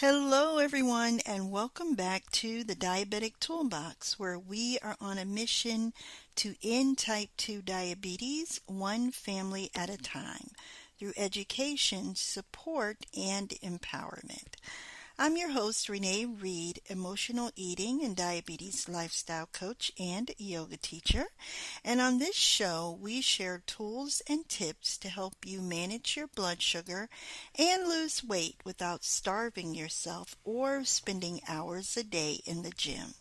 Hello, everyone, and welcome back to the Diabetic Toolbox, where we are on a mission to end type 2 diabetes one family at a time through education, support, and empowerment. I'm your host, Renee Reid, emotional eating and diabetes lifestyle coach and yoga teacher. And on this show, we share tools and tips to help you manage your blood sugar and lose weight without starving yourself or spending hours a day in the gym.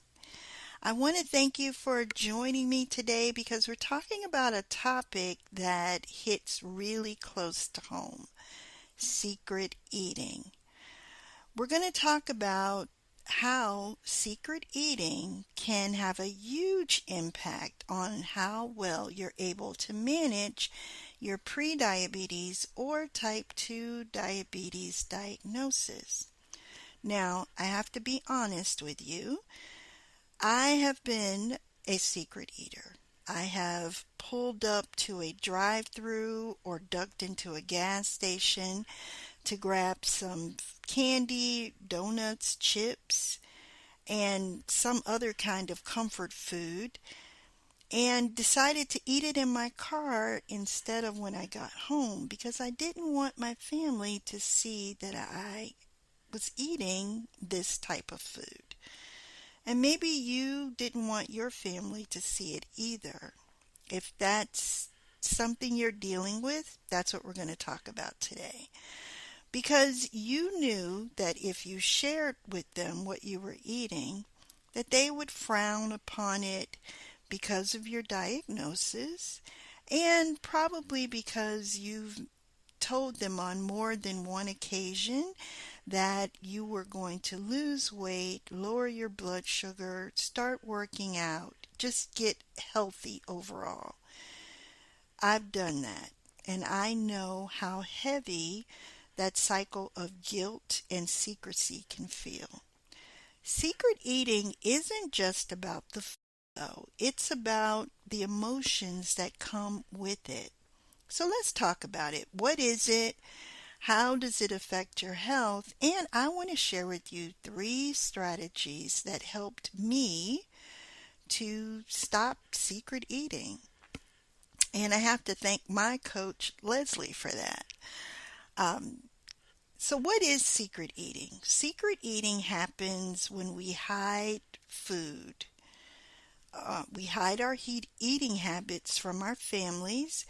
I want to thank you for joining me today because we're talking about a topic that hits really close to home: secret eating. We're going to talk about how secret eating can have a huge impact on how well you're able to manage your prediabetes or type 2 diabetes diagnosis. Now, I have to be honest with you. I have been a secret eater. I have pulled up to a drive-through or ducked into a gas station to grab some candy, donuts, chips, and some other kind of comfort food, and decided to eat it in my car instead of when I got home because I didn't want my family to see that I was eating this type of food. And maybe you didn't want your family to see it either. If that's something you're dealing with, that's what we're going to talk about today. Because you knew that if you shared with them what you were eating, that they would frown upon it because of your diagnosis, and probably because you've told them on more than one occasion that you were going to lose weight, lower your blood sugar, start working out, just get healthy overall. I've done that, and I know how heavy that cycle of guilt and secrecy can feel. Secret eating isn't just about the food, though. It's about the emotions that come with it. So let's talk about it. What is it? How does it affect your health? And I want to share with you 3 strategies that helped me to stop secret eating. And I have to thank my coach, Leslie, for that. Um, So, what is secret eating? Secret eating happens when we hide food. We hide our eating habits from our families,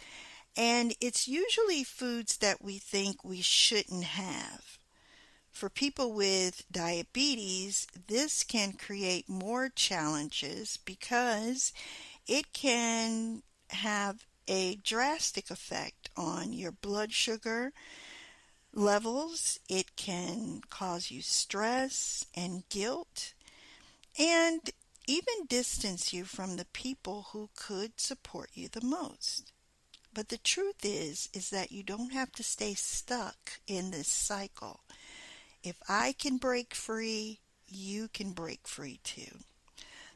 and it's usually foods that we think we shouldn't have. For people with diabetes, this can create more challenges because it can have a drastic effect on your blood sugar levels. It can cause you stress and guilt, and even distance you from the people who could support you the most. But the truth is that you don't have to stay stuck in this cycle. If I can break free, you can break free too.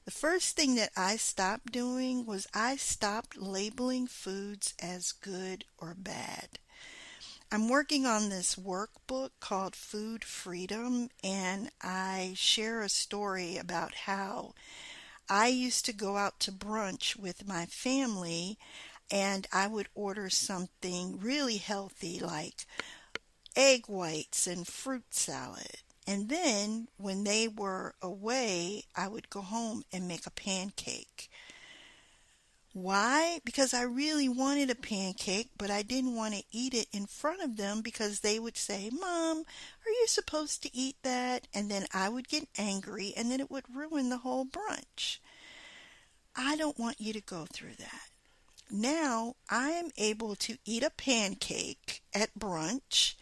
The first thing that I stopped doing was I stopped labeling foods as good or bad. I'm working on this workbook called Food Freedom, and I share a story about how I used to go out to brunch with my family, and I would order something really healthy like egg whites and fruit salad. And then when they were away, I would go home and make a pancake. Why? Because I really wanted a pancake, but I didn't want to eat it in front of them because they would say, "Mom, are you supposed to eat that?" And then I would get angry, and then it would ruin the whole brunch. I don't want you to go through that. Now I am able to eat a pancake at brunch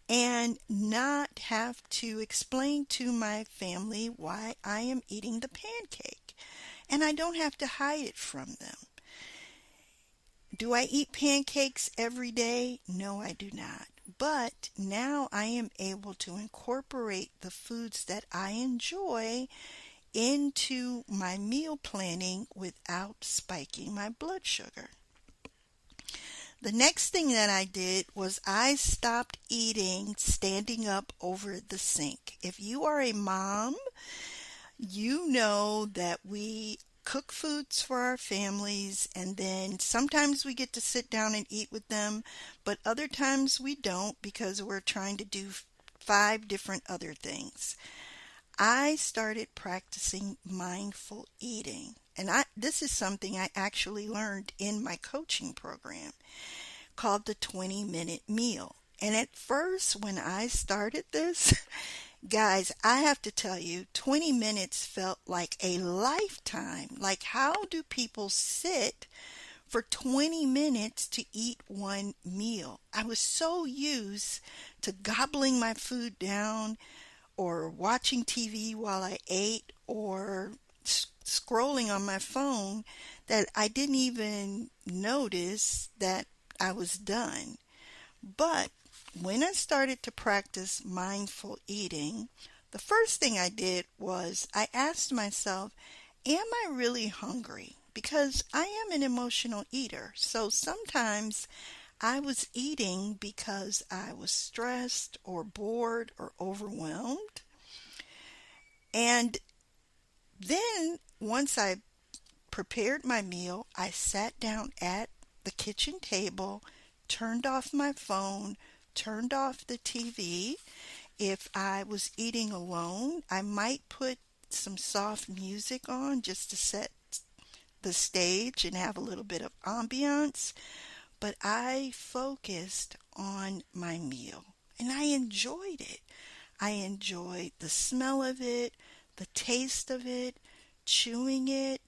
and not have to explain to my family why I am eating the pancake. And I don't have to hide it from them. Do I eat pancakes every day? No, I do not. But now I am able to incorporate the foods that I enjoy into my meal planning without spiking my blood sugar. The next thing that I did was I stopped eating standing up over the sink. If you are a mom, you know that we cook foods for our families, and then sometimes we get to sit down and eat with them, but other times we don't because we're trying to do five different other things. I started practicing mindful eating. And this is something I actually learned in my coaching program called the 20-minute meal. And at first, when I started this, guys, I have to tell you, 20 minutes felt like a lifetime. Like, how do people sit for 20 minutes to eat one meal? I was so used to gobbling my food down or watching TV while I ate or scrolling on my phone that I didn't even notice that I was done. But when I started to practice mindful eating, the first thing I did was I asked myself, am I really hungry? Because I am an emotional eater. So sometimes I was eating because I was stressed or bored or overwhelmed. And then once I prepared my meal, I sat down at the kitchen table, turned off my phone, turned off the TV. If I was eating alone, I might put some soft music on just to set the stage and have a little bit of ambiance. But I focused on my meal and I enjoyed it. I enjoyed the smell of it, the taste of it, chewing it,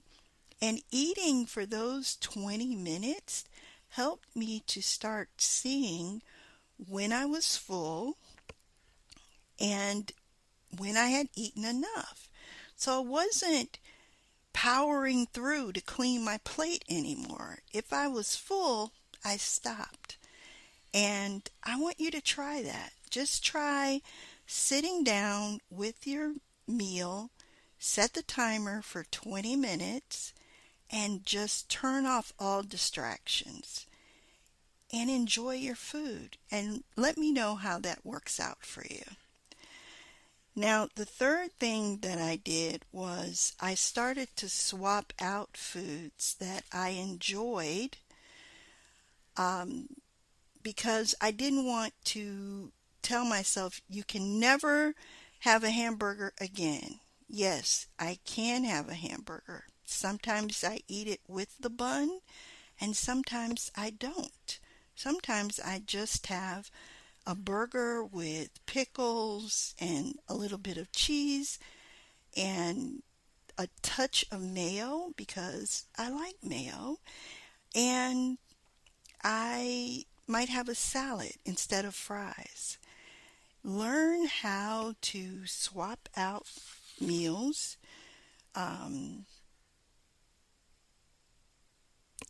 and eating for those 20 minutes helped me to start seeing when I was full and when I had eaten enough. So I wasn't powering through to clean my plate anymore. If I was full, I stopped. And I want you to try that. Just try sitting down with your meal, set the timer for 20 minutes, and just turn off all distractions and enjoy your food. And let me know how that works out for you. Now, the third thing that I did was I started to swap out foods that I enjoyed because I didn't want to tell myself you can never have a hamburger again. Yes, I can have a hamburger. Sometimes I eat it with the bun and sometimes I don't. Sometimes I just have a burger with pickles and a little bit of cheese and a touch of mayo because I like mayo. And I might have a salad instead of fries. Learn how to swap out meals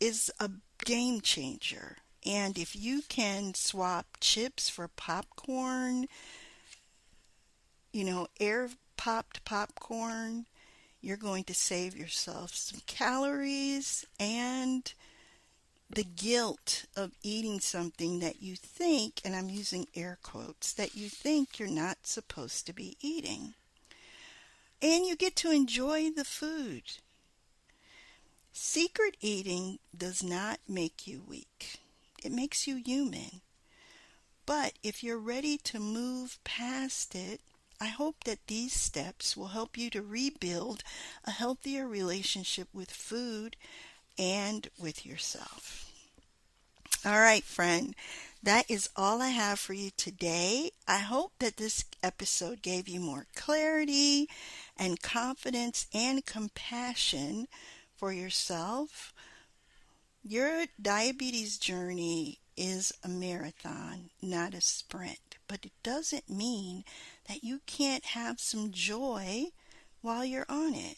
is a game changer. And if you can swap chips for popcorn, air popped popcorn, you're going to save yourself some calories and the guilt of eating something that you think, and I'm using air quotes, that you think you're not supposed to be eating. And you get to enjoy the food. Secret eating does not make you weak. It makes you human. But if you're ready to move past it, I hope that these steps will help you to rebuild a healthier relationship with food and with yourself. All right, friend, that is all I have for you today. I hope that this episode gave you more clarity and confidence and compassion for yourself. Your diabetes journey is a marathon, not a sprint, but it doesn't mean that you can't have some joy while you're on it.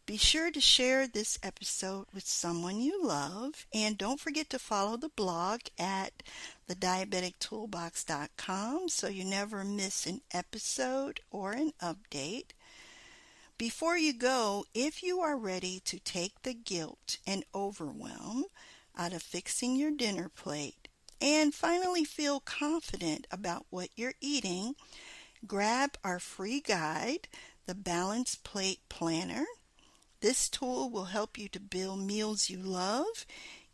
Be sure to share this episode with someone you love, and don't forget to follow the blog at thediabetictoolbox.com so you never miss an episode or an update. Before you go, if you are ready to take the guilt and overwhelm out of fixing your dinner plate and finally feel confident about what you're eating, grab our free guide, the Balanced Plate Planner. This tool will help you to build meals you love,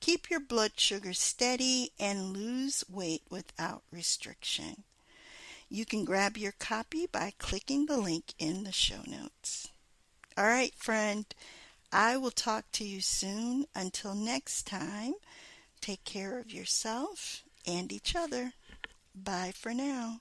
keep your blood sugar steady, and lose weight without restriction. You can grab your copy by clicking the link in the show notes. All right, friend, I will talk to you soon. Until next time, take care of yourself and each other. Bye for now.